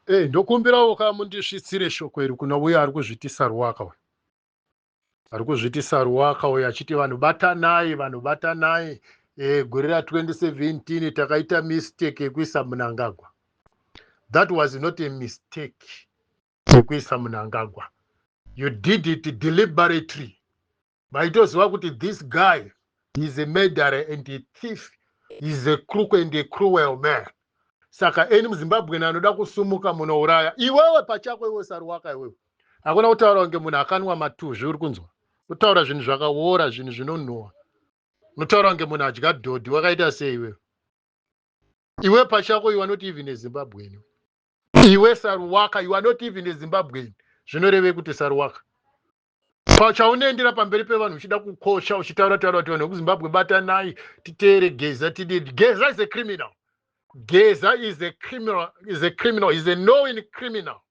Ndokumbirawo kamundisvitsire shoko iri kuna uya ari kuzvitisa ruwaka uyu. Ari kuzvitisa ruwaka uyu achiti vanhu batanai. Gore ra 2017 takaita mistake yekuisa Mnangagwa. That was not a mistake yekuisa Mnangagwa. You did it deliberately. Maitoziva kuti this guy is a murderer and a thief. He's a crook and a cruel man. Saka eni muZimbabwe anoda kusumuka munouraya. Iwewe pachako iwe saruwaka iwewe. Hakuna kutaura kunge munhu akanwa matuzvi uri kunzwa. Kutaura zvinhu zvakaora, zvinhu zvinonhuhwa. Unotaura kunge munhu adya dhodhi wakaita sei iwewe. Iwe pachako you are not even a Zimbabwean. Iwe saruwaka you are not even a Zimbabwean. Zvinoreve kuti saruwaka. Pachaunoendera pamberi pevanhu uchida kukosha uchitaura kuti vanhu kuZimbabwe batanai titere Geza tididi. Geza is a criminal. Geza is a criminal, is a knowing criminal.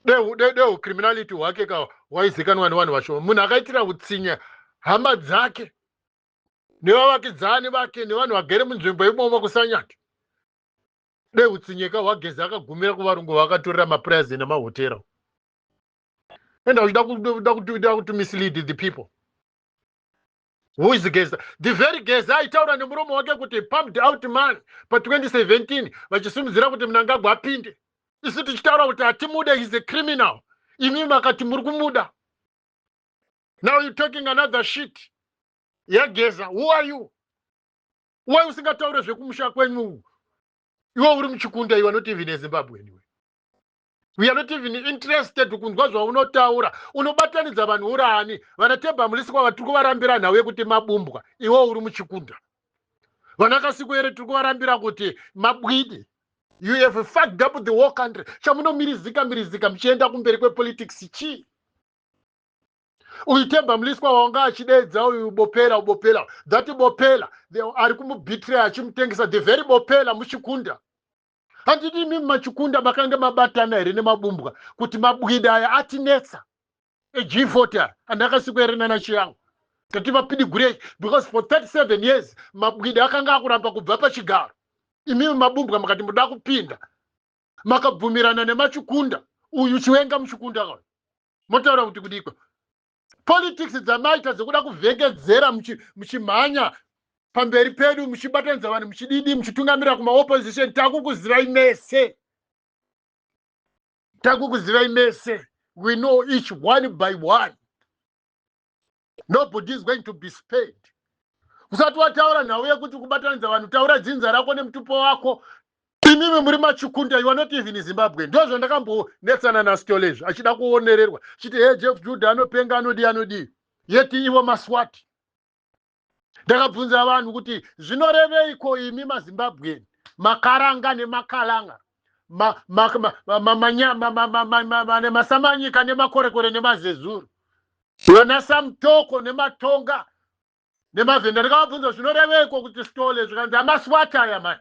Deo criminality wake ka waizikanwa nevanhu vacho. Munhu akaitira utsinya hama dzake nevavakidzani vake nevanhu vagere munzvimbo imomo kusanyati. Deo utsinyeka hwaGeza akagumira kuvarungu vakatorera mapurazi nemahotera. And I would mislead the people. Who is Geza? The very Geza itaura nemuromo wake kuti pumped out man pa 2017 vachisimudzira kuti Mnangagwa apinde. Isu tichitaura kuti atimuda is a criminal. Imi makati muri kumuda. Now you're talking another shit. Yeah, Geza, who are you? Why usingataura zvekumusha kwenyu? Iwe uri muchikunda, you are not even a Zimbabwe anyway. We are not even interested kunzwa zvaunotaura. Unobatanidza vanhu urani. Vanatebha muliswa vatiri kuvarambira nawe kuti mabumbwa. Iwe uri muchikunda. Vanakasiku here tiri kuvarambira kuti mabwidi. You have fucked up the whole country. Chamunomirizika muchienda kumberi kwepolitics chi. Uitebha muliswa wanga achidedza uyu bopela. That bopela ari kumubetray achimutengesa the very bopela muchikunda. Handidi mimi machikunda makange mabatana here nemabumbwa kuti mabwida aya atinetsa G40 andakasikwere na chiyangu kuti vapidi gure because for 37 years mabwida akanga akuramba kubva pachigaro. Imimi mabumbwa makati muda kupinda makabvumirana nemachikunda uyu chiwenga muchikunda kwa motaura kuti kudiko politics dzamaita dzekuda kuvhengedzera muchimhanya pamberi pedu muchibatanidza vanhu muchididi muchitungamira kuma opposition takukuzivai mese. We know each one by one. Nobody is going to be spared. Usati wataura nawe kuti kubatanidza vanhu taura dzinza rako nemutupo wako. Imimi muri machikunda you are not even in Zimbabwe. Ndozvo ndakambonetsana naStolezvi achida kuonererwa. Chiti hey Jeff Judah anopenga anodi. Yeti ivo maswati. Ndakabvunza vanhu kuti zvinoreveiko imi maZimbabwe makaranga nemakalanga nemasamanyika nemakorekore nemazezuru yona samtoko nematonga nemavhenda. Ndakabvunza zvinoreveiko kuti Stole zvikanzi amaswati aya mani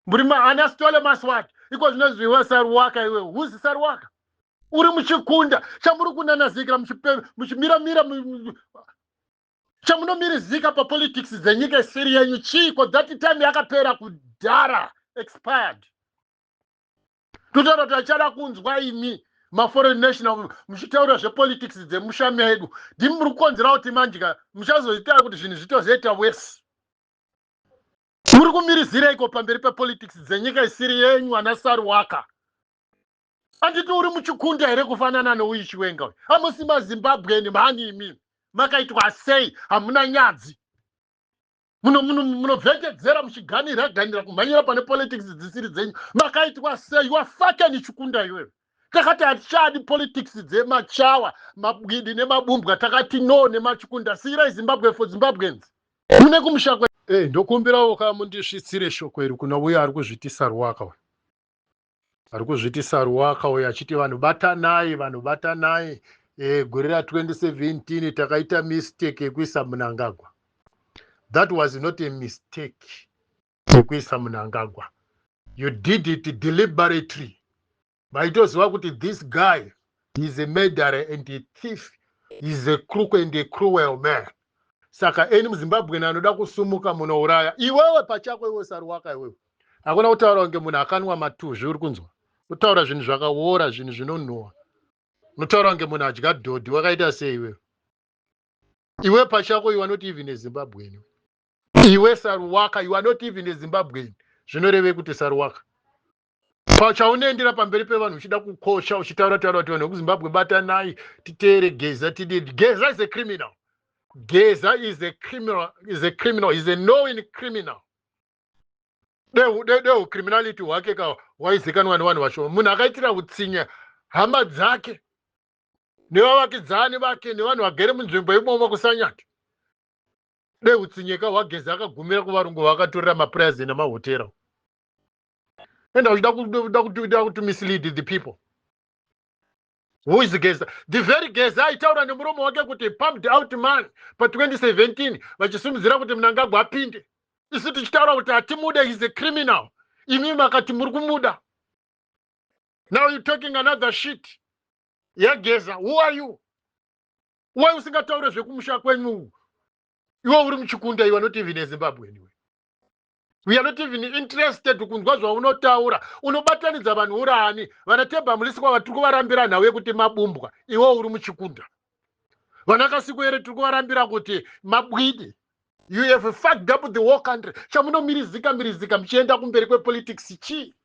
muri ana Stole maswati iko zvinozviwa saruwaka iwe huzi saruwaka uri muchikunda chamuri kunanazikira muchimiramira chamunomirizika pa politics dzenyika isiri yenyu chiko that time yakapera kudhara expired. Tutaura kuti achada kunzwa imi maforeign national muchitaura zvepolitics dzemusha medu ndimi muri kukonzera kuti manjika muchazoita kuti zvinhu zvitozoita wese. Muri kumirizira iko pamberi pepolitics dzenyika isiri yenyu ana saruwaka. Anditi uri muchikunda here kufanana nouyu chiwenga. Amusi maZimbabwean mani imi makaitwa sei hamuna nyadzi munovhengedzera muchiganira kumhanyira pane politics dzisiri dzenyu makaitwa sei. You are fucking chikunda iwewe. Takati hatichadi politics dzemachawa mabwidi nemabumbwa takati no nemachikunda. Sirai Zimbabwe for Zimbabweans. Mune kumusha kwe ndokumbirawo kamundisvitsire shoko iri kuna uya ari kuzvitisa ruwaka uyu. Ari kuzvitisa ruwaka uyu achiti vanhu batanai. Gore ra 2017 takaita mistake yekuisa Mnangagwa. That was not a mistake yekuisa Mnangagwa. You did it deliberately. Maitoziva kuti this guy is a murderer and a thief. He's a crook and a cruel man. Saka eni muZimbabwe anoda kusumuka munouraya. Iwewe pachako iwe saruwaka iwewe. hakuna kutaura kunge munhu akanwa matuzvi uri kunzwa. Kutaura zvinhu zvakaora, zvinhu zvinonhuhwa. Unotaura kunge munhu adya dhodhi, wakaita sei iwe? Iwe pachako you are not even a Zimbabwean. Iwe Saruwaka, you are not even a Zimbabwean. Zvinoreve kuti Saruwaka. Pachaunoendera pamberi pevanhu uchida kukosha uchitaura taura kuti vanhu vekuZimbabwe batanai titere Geza tidii. Geza is a criminal. Geza is a criminal, is a knowing criminal. Deu criminality hwake ka waizikanwa nevanhu vashoma. Munhu akaitira utsinya hama dzake nevavakidzani vake nevanhu vagere munzvimbo imomo kusanyati. Deu utsinyeka hwaGeza akagumira kuvarungu vakatorera mapurazi nemahotera. And I would to mislead the people. Who is Geza? The very Geza aitaura nemuromo wake kuti pumped out man pa 2017 vachisumizira kuti Mnangagwa apinde. Isu tichitaura kuti atimuda is a criminal. Imi makati muri kumuda. Now you talking another shit. Yeah, Geza, who are you? Why usingataura zvekumusha kwenyu? Iwe uri muchikunda, you are not even a Zimbabwe anyway. We are not even interested kunzwa zvaunotaura. Unobatanidza vanhu urani. Vanatebha muliswa vatiri kuvarambira nawe kuti mabumbwa. Iwe uri muchikunda. Vanakasiku here tiri kuvarambira kuti mabwidi. You have fucked up the whole country. Chamunomirizika muchienda kumberi kwepolitics chi.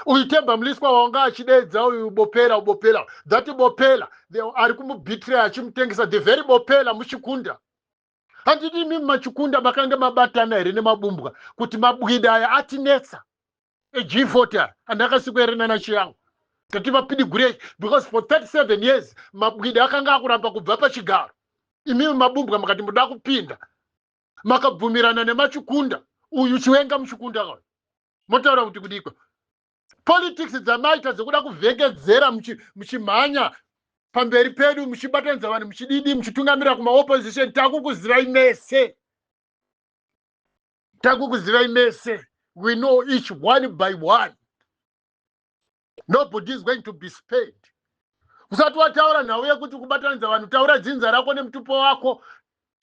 Uitemba muliswa wanga achidedza uyu bopera. That bopera. They are kumubitray achimutengesa the very bopera muchikunda. Handiti mimi machikunda makange mabatana here nemabumbwa kuti mabwida aya atinetsa G40 andakasikwere nana chiyangu kuti vapidi gure because for 37 years mabwida akanga akuramba kubva pachigaro. Imimi mabumbwa makati muda kupinda makabvumirana nemachikunda uyu chiwenga muchikunda kwa motaura kuti kudiko politics dzamaita dzekuda kuvhengedzera muchimhanya pamberi pedu muchibatanidza vanhu muchididi muchitungamira kumaopposition. Takukuzivai mese. We know each one by one. Nobody is going to be spared. Usati wataura nawe kuti kubatanidza vanhu taura dzinza rako nemutupo wako.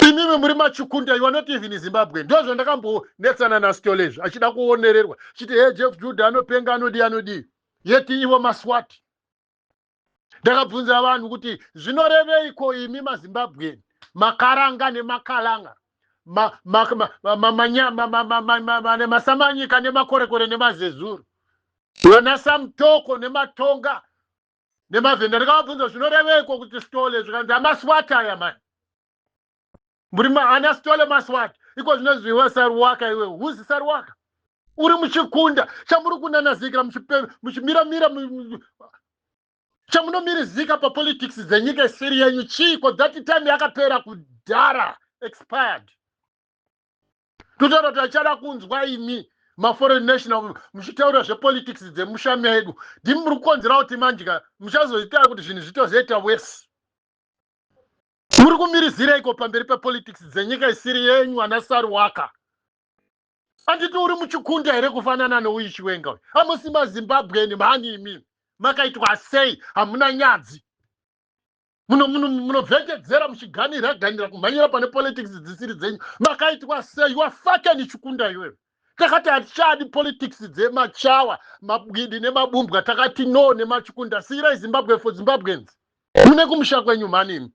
Imimi muri machikunda, you are not even in Zimbabwe. Ndozvo ndakambonetsana naStolezvi achida kuonererwa chiti hey Jeff Judah anopenga anodi yeti ivo maswati. Ndakabvunza vanhu kuti zvinoreveiko imi maZimbabwe makaranga nemakalanga nemasamanyika nemakorekore nemazezuru vana samtoko nematonga nemavhenda. Ndakabvunza zvinoreveiko kuti Stole zvikanzi amaswata aya mani muri ana Stole maswata iko zvinozviwa Saruwaka. Iwe who's Saruwaka? Uri muchikunda chamuri kunanazikira muchimiramira chamunomirizika pa politics dzenyika isiri yenyu chiko that time yakapera kudhara expired. Tutaura kuti achada kunzwa imi maforeign national muchitaura zvepolitics dzemusha medu ndimi muri kukonzera kuti manjika muchazoita kuti zvinhu zvitozoita worse. Muri kumiriziraiko pamberi pepolitics dzenyika isiri yenyu ana Saruwaka? Anditi uri muchikunda here kufanana nouyu chiwenga uyu? Hamusi maZimbabwean mani imi makaitwa sei? Hamuna nyadzi. Munovhengedzera muchiganira kumhanyira pane politics dzisiri dzenyu. Makaitwa sei? You are fucking chikunda iwewe. Takati hatichadi politics dzemachawa mabwidi nemabumbwa. Takati no nemachikunda. Sirai Zimbabwe for Zimbabweans. Mune kumusha kwenyu mani imi.